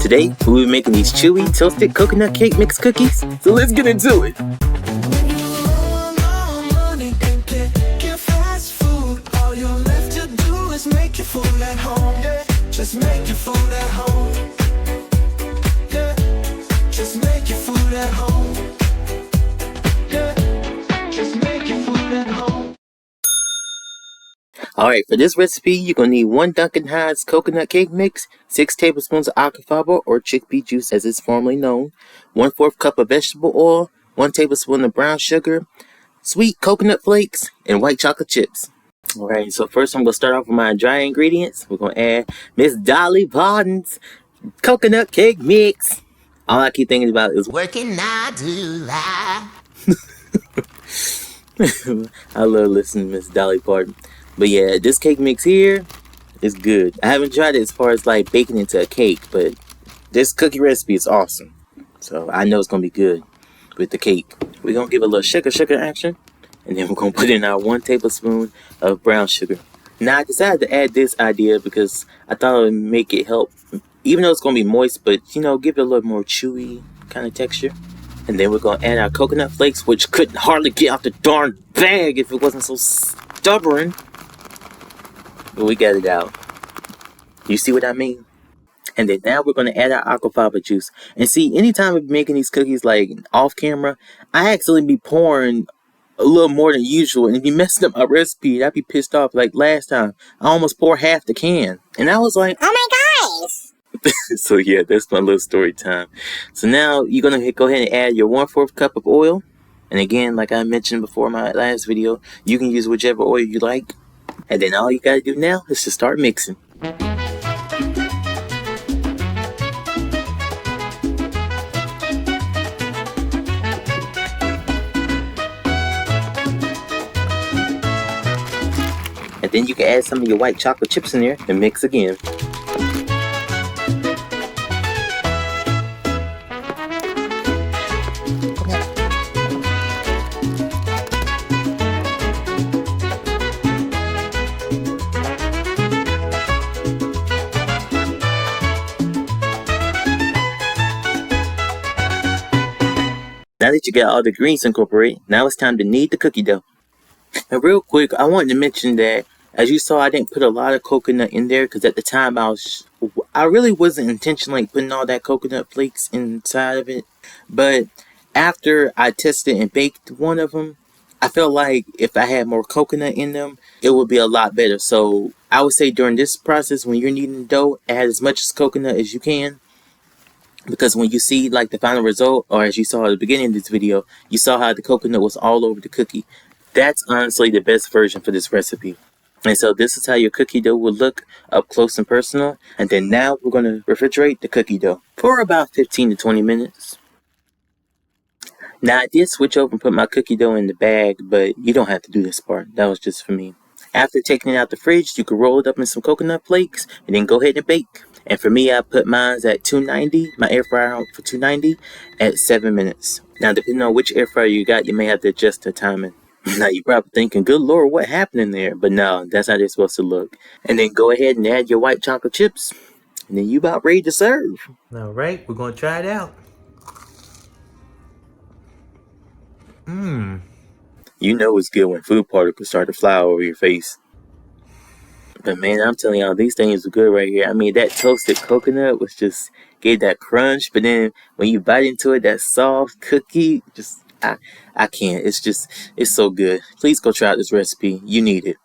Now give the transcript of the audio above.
Today, we'll be making these chewy, toasted coconut cake mix cookies. So let's get into it. Just make your food at home. Yeah. Just make your food at home. Yeah. Just make your food at home. Alright, for this recipe, you're going to need 1 Dunkin' Hines coconut cake mix, 6 tablespoons of alfalfa or chickpea juice as it's formerly known, 1/4 cup of vegetable oil, 1 tablespoon of brown sugar, sweet coconut flakes, and white chocolate chips. Alright, so first I'm going to start off with my dry ingredients. We're going to add Miss Dolly Parton's coconut cake mix. All I keep thinking about is working 9 to 5. I love listening to Miss Dolly Parton. But yeah, this cake mix here is good. I haven't tried it as far as like baking into a cake, but this cookie recipe is awesome. So I know it's going to be good with the cake. We're going to give a little sugar action. And then we're going to put in our 1 tablespoon of brown sugar. Now, I decided to add this idea because I thought it would make it help, even though it's going to be moist, but, you know, give it a little more chewy kind of texture. And then we're going to add our coconut flakes, which couldn't hardly get out the darn bag if it wasn't so stubborn. But we got it out. You see what I mean? And then now we're going to add our alfalfa juice. And see, anytime we're making these cookies, like, off camera, I actually be pouring a little more than usual, and if you messed up my recipe, I'd be pissed off. Like last time, I almost poured half the can, and I was like, oh my gosh. So yeah, that's my little story time. So now you're gonna go ahead and add your 1/4 cup of oil, and again, like I mentioned before in my last video, you can use whichever oil you like. And then all you gotta do now is to start mixing. And then you can add some of your white chocolate chips in there and mix again. Now that you got all the greens incorporated, now it's time to knead the cookie dough. And real quick, I wanted to mention that, as you saw, I didn't put a lot of coconut in there because at the time I really wasn't intentionally putting all that coconut flakes inside of it. But after I tested and baked one of them, I felt like if I had more coconut in them, it would be a lot better. So I would say during this process, when you're kneading dough, add as much coconut as you can. Because when you see like the final result, or as you saw at the beginning of this video, you saw how the coconut was all over the cookie. That's honestly the best version for this recipe. And so this is how your cookie dough will look up close and personal. And then now we're going to refrigerate the cookie dough for about 15 to 20 minutes. Now I did switch over and put my cookie dough in the bag, but you don't have to do this part. That was just for me. After taking it out the fridge, you can roll it up in some coconut flakes and then go ahead and bake. And for me, I put mine at 290, my air fryer for 290 at 7 minutes. Now depending on which air fryer you got, you may have to adjust the timing. Now you're probably thinking, good lord, what happened in there? But no, that's how they're supposed to look. And then go ahead and add your white chocolate chips. And then you about ready to serve. Alright, we're going to try it out. You know it's good when food particles start to fly over your face. But man, I'm telling y'all, these things are good right here. I mean, that toasted coconut was just, gave that crunch. But then when you bite into it, that soft cookie, just, I can't. It's so good. Please go try out this recipe. You need it.